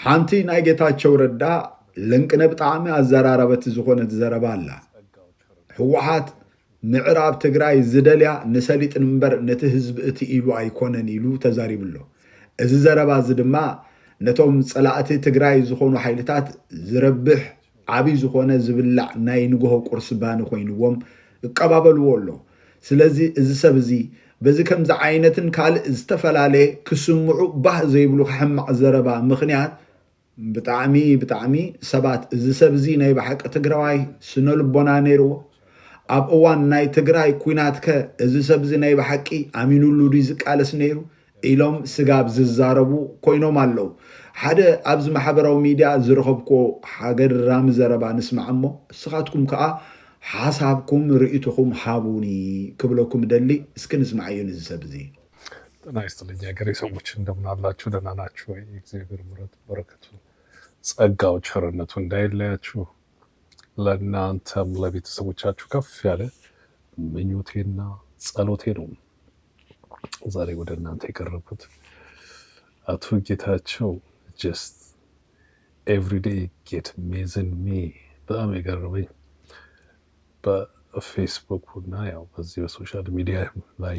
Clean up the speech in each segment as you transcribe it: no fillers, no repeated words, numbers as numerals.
ሓንቲ ናይ ጌታቸው ረዳ ለንቅነ ብጣዕሚ ኣዘራረበት ዝኾነት ዘረባ ኣላ ህወሓት ምዕራብ ትግራይ ዝደልያ ንሰሊጥን እምበር ነቲ ህዝቢ እቲ ኢሉ ኣይኮነን ኢሉ ተዛሪብሎ እዚ ዘረባ እዚ ድማ ነቶም ፀላእቲ ትግራይ ዝኾኑ ሓይልታት ዝረብሕ ዓብይ ዝኾነ ዝብላዕ ናይ ንግሆ ቁርሲ ባኒ ኮይንዎም እቀባበልዎ ኣሎ ስለዚ እዚ ሰብ እዚ በዚ ከምዚ ዓይነትን ካልእ ዝተፈላለየ ክስምዑ ባህ ዘይብሉ ሕማቕ ዘረባ ምኽንያት ብጣዕሚ ሰባት እዚ ሰብ እዚ ናይ ባሓቂ ትግራዋይ ስነ ልቦና ነይርዎ ኣብ እዋን ናይ ትግራይ ኩናት ከ እዚ ሰብ እዚ ናይ ባሓቂ ኣሚኑሉ ዱ ዝቃለስ ነይሩ ኢሎም ስጋብ ዝዛረቡ ኮይኖም ኣለው ሓደ ኣብዚ ማሕበራዊ ሚድያ ዝረኸብኮ ሃገራሚ ዘረባ ንስማዕ እሞ እስኻትኩም ከዓ ሓሳብኩም ርእይቱኩም ሃቡኒ ክብለኩም ደሊ እስኪ ንስማዕ እዩ እዚ ሰብ እዚ ጤና ይስጥልኝ ሀገሬ ሰዎች እንደምን አላችሁ ደህና ናችሁ ወይ እግዚአብሔር ምሕረት በረከቱ ጸጋው ቸርነቱ እንዳይለያችሁ ለእናንተም ለቤተሰቦቻችሁ ከፍ ያለ ምኞቴና ጸሎቴ ነው ዛሬ ወደ እናንተ የቀረብኩት አቶ ጌታቸው just every day get amazing me በጣም የገረመኝ በፌስቡክ እና ያው በዚህ በሶሻል ሚዲያ ላይ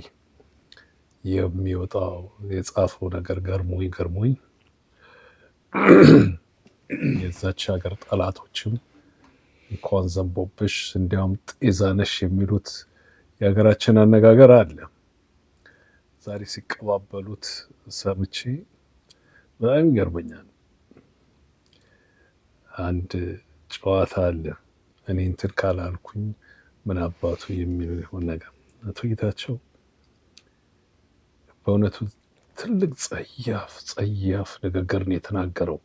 የሚወጣው የጻፈው ነገር ገርሞኝ የዛች ሀገር ጠላቶችም እንኳን ዘንቦብሽ እንዲያውም ጤዛነሽ የሚሉት የሀገራችን አነጋገር አለ ዛሬ ሲቀባበሉት ሰምቼ በጣም ይገርመኛል አንድ ጨዋታ አለ እኔ እንትን ካላልኩኝ ምን አባቱ የሚል ነገር አቶ ጌታቸው በእውነቱ ትልቅ ጸያፍ ንግግር ነው የተናገረው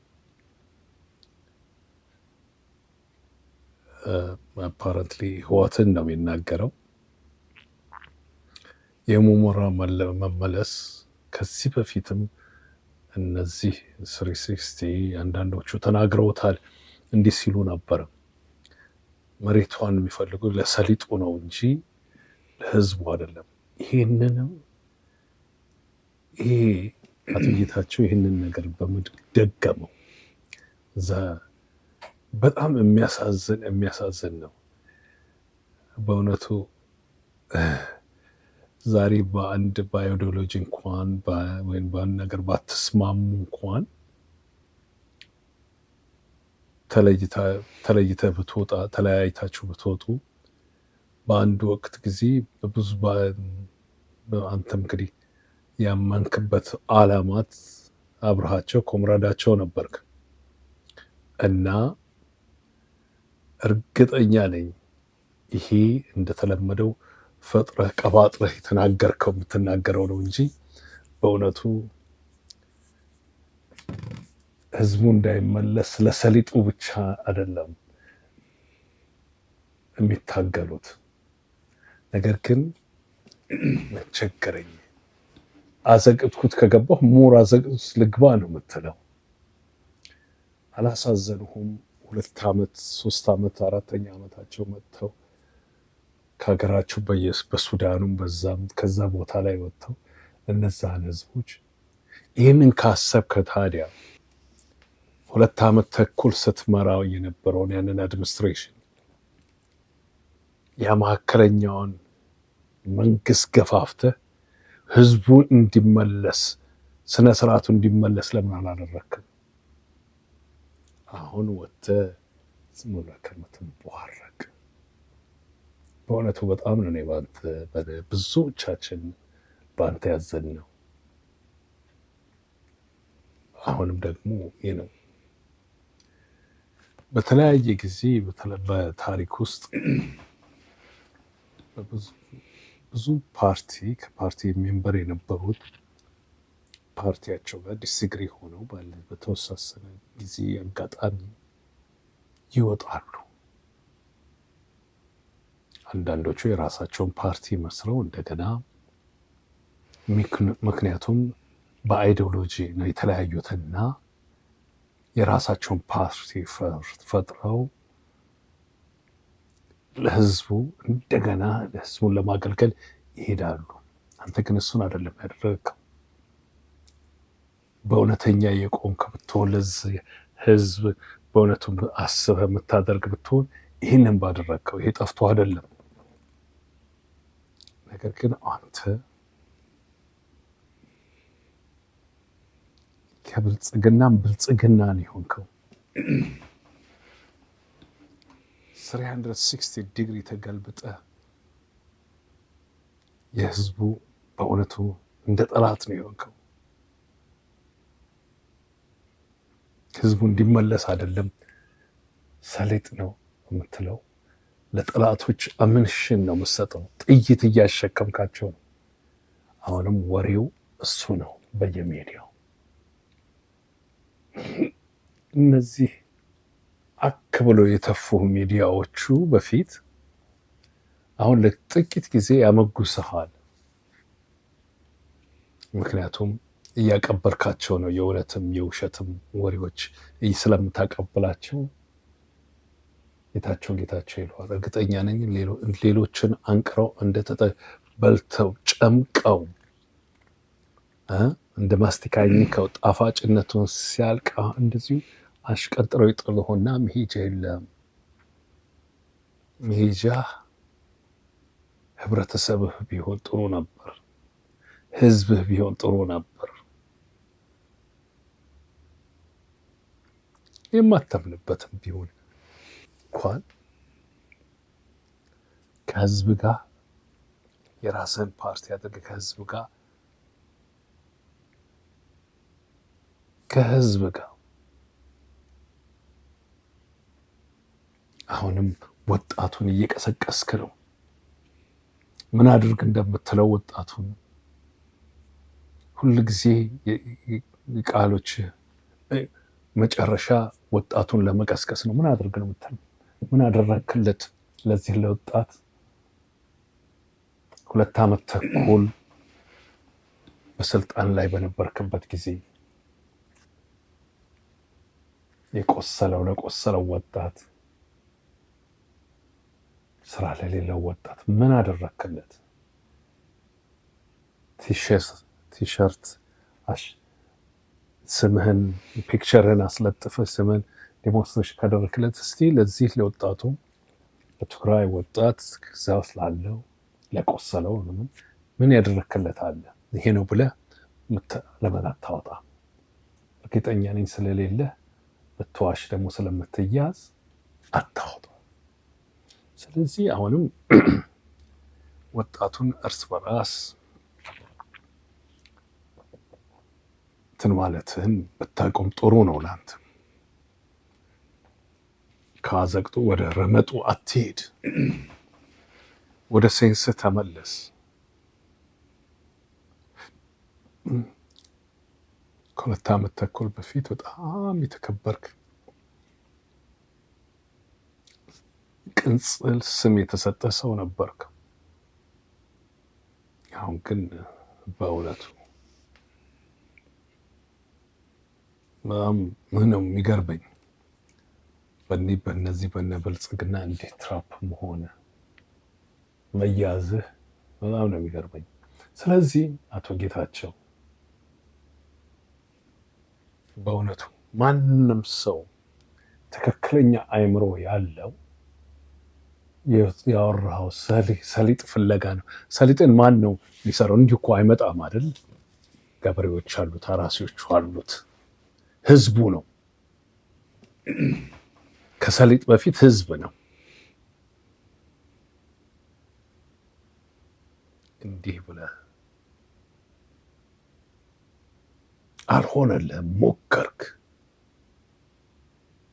apparently ህወሓትን ነው የሚናገረው የሙሞራ መመለስ ከዚህ በፊትም እነዚህ 360 አንዳንዶቹ ተናግረውታል እንዲህ ሲሉ ነበር መሬቷን የሚፈልጉ ለሰሊጡ ነው እንጂ ለህዝቡ አይደለም ይሄንንም አቶ ጌታቸው ይሄንን ነገር በመደገመው በጣም የሚያሳዝን ነው በእውነቱ ዛሬ በአንድ ባዮሎጂ እንኳን ወይም በአንድ ነገር ባትስማሙ እንኳን ተለያይታችሁ ብትወጡ በአንድ ወቅት ጊዜ በብዙ አንተም እንግዲህ ያመንክበት ዓላማት አብረሃቸው ኮምራዳቸው ነበርክ እና እርግጠኛ ነኝ ይሄ እንደተለመደው ፈጥረህ ቀባጥረህ የተናገርከው የምትናገረው ነው እንጂ በእውነቱ ህዝቡ እንዳይመለስ ለሰሊጡ ብቻ አይደለም የሚታገሉት ነገር ግን መቸገረኝ አዘቅጥኩት ከገባሁ ሞር አዘቅጥኩት ልግባ ነው የምትለው አላሳዘንሁም 2 ዓመት 3 ዓመት 4ኛ ዓመታቸው መጥተው ከሀገራቸው በሱዳኑም በዛም ከዛ ቦታ ላይ ወጥተው እነዛን ህዝቦች ይህንን ካሰብከ ታዲያ 2 ዓመት ተኩል ስትመራው የነበረውን ያንን አድሚኒስትሬሽን የማከለኛውን መንግስት ገፋፍተህ ህዝቡ እንዲመለስ ስነ ስርዓቱ እንዲመለስ ለምን አላደረክም አሁን ወጥተህ ዝም ብለህ ከምትንቧረቅ በእውነቱ በጣም ነው ባንተ ብዙዎቻችን ባንተ ያዘን ነው አሁንም ደግሞ ነው በተለያየ ጊዜ በታሪክ ውስጥ ብዙ ከፓርቲ ሜምበር የነበሩት ፓርቲያቸው ጋር ዲስግሪ ሆነው በተወሳሰነ ጊዜ አጋጣሚ ይወጣሉ አንዳንዶቹ የራሳቸውን ፓርቲ መስረው እንደገና ምክንያቱም በአይዲዮሎጂ ነው የተለያዩትና የራሳቸውን ፓርቲ ፈጥረው ለህዝቡ እንደገና ለህዝቡን ለማገልገል ይሄዳሉ አንተ ግን እሱን አይደለም ያደረግከው በእውነተኛ የቆምክ ብትሆን ለዚህ ህዝብ በእውነቱ አስበህ የምታደርግ ብትሆን ይህንን ባደረግከው። ይሄ ጠፍቶ አይደለም። ነገር ግን አንተ ከብልጽግናም ብልጽግናን የሆንከው 360 ዲግሪ ተገልብጠ የህዝቡ በእውነቱ እንደ ጠላት ነው የሆንከው። ህዝቡ እንዲመለስ አይደለም ሰሊጥ ነው የምትለው፣ ለጠላቶች አምንሽን ነው የምትሰጠው። ጥይት እያሸከምካቸው ነው። አሁንም ወሬው እሱ ነው በየሚዲያው። እነዚህ አክ ብሎ የተፉ ሚዲያዎቹ በፊት አሁን ለጥቂት ጊዜ ያመጉስሃል። ምክንያቱም እያቀበርካቸው ነው። የእውነትም የውሸትም ወሬዎች ስለምታቀብላቸው ጌታቸው ይለዋል። እርግጠኛ ነኝ ሌሎችን አንቅረው በልተው ጨምቀው እንደ ማስቲካ ኝከው ጣፋጭነቱን ሲያልቅ እንደዚሁ አሽቀንጥረው ይጥሉህና መሄጃ የለም። መሄጃ ህብረተሰብህ ቢሆን ጥሩ ነበር፣ ህዝብህ ቢሆን ጥሩ ነበር። የማታምንበትም ቢሆን እንኳን ከህዝብ ጋር የራስህን ፓርቲ አድርገህ ከህዝብ ጋር አሁንም ወጣቱን እየቀሰቀስክ ነው። ምን አድርግ እንደምትለው ወጣቱን ሁል ጊዜ ቃሎች መጨረሻ ወጣቱን ለመቀስቀስ ነው። ምን አድርግ ነው የምትለው? ምን አደረክለት ለዚህ ለወጣት? 2 ዓመት ተኩል በስልጣን ላይ በነበርክበት ጊዜ ለቆሰለው ወጣት፣ ስራ ለሌለው ወጣት ምን አደረክለት? ቲሸርት ስምህን ፒክቸርን አስለጥፈ ስምህን ዴሞንስትሬሽን ካደረክለት እስቲ ለዚህ ለወጣቱ ለትግራይ ወጣት ከዛ ውስጥ ላለው ለቆሰለው ምን ያደረክለት አለ? ይሄ ነው ብለህ ለምን አታወጣ? እርግጠኛ ነኝ ስለሌለ ብትዋሽ ደግሞ ስለምትያዝ አታወጣ። ስለዚህ አሁንም ወጣቱን እርስ በራስ እንትን ማለትህን ብታቆም ጥሩ ነው። ላንተ ካዘቅጡ ወደ ረመጡ አትሄድ፣ ወደ ሴንስ ተመለስ። ከ2 ዓመት ተኩል በፊት በጣም የተከበርክ ቅጽል ስም የተሰጠ ሰው ነበርክ። አሁን ግን በእውነቱ ምን ነው የሚገርመኝ በእነዚህ በብልጽግና እንዴት ትራፕ መሆነ መያዝህ በጣም ነው የሚገርመኝ። ስለዚህ አቶ ጌታቸው በእውነቱ ማንም ሰው ትክክለኛ አእምሮ ያለው ያወራው ሰሊጥ ፍለጋ ነው። ሰሊጥን ማን ነው ሊሰራው? እንዲሁ እኮ አይመጣም አይደል? ገበሬዎች አሉት፣ አራሲዎች አሉት፣ ህዝቡ ነው። ከሰሊጥ በፊት ህዝብ ነው። እንዲህ ብለህ አልሆነልህም፣ ሞከርክ።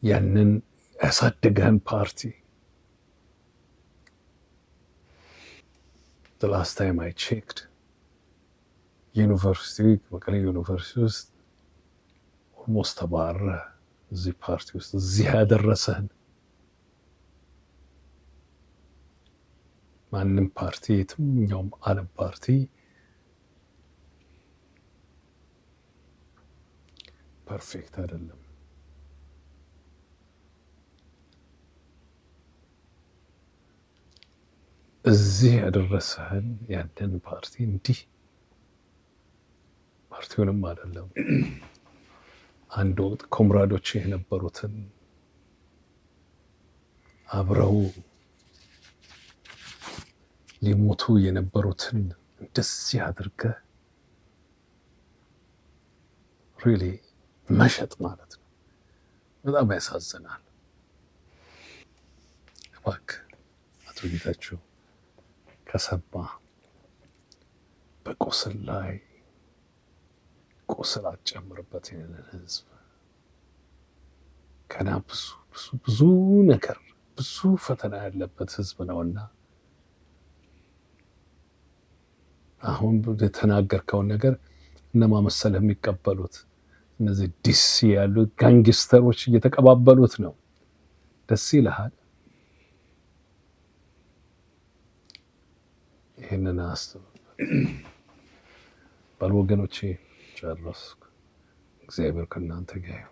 ያንን ያሳደገህን ፓርቲ the last time I checked መቀሌ ዩኒቨርሲቲ ውስጥ ኦልሞስት ተባረህ እዚህ ፓርቲ ውስጥ እዚህ ያደረሰህን ማንም ፓርቲ የትኛውም ዓለም ፓርቲ ፐርፌክት አይደለም። እዚህ ያደረሰህን ያንን ፓርቲ እንዲህ ፓርቲውንም አይደለም አንድ ወቅት ኮምራዶች የነበሩትን አብረው ሊሞቱ የነበሩትን እንደዚህ አድርገህ ሪሊ መሸጥ ማለት ነው። በጣም ያሳዝናል። እባክህ አቶ ጌታቸው ከሰማ በቁስል ላይ ቁስል አትጨምርበት። ይህንን ህዝብ ገና ብዙ ነገር ብዙ ፈተና ያለበት ህዝብ ነውና አሁን የተናገርከውን ነገር እነማ መሰለህ የሚቀበሉት? እነዚህ ዲሲ ያሉት ጋንግስተሮች እየተቀባበሉት ነው። ደስ ይልሃል? ይህንን አስብበት። በል ወገኖቼ፣ ጨረስኩ። እግዚአብሔር ከእናንተ ጋር ይሁን።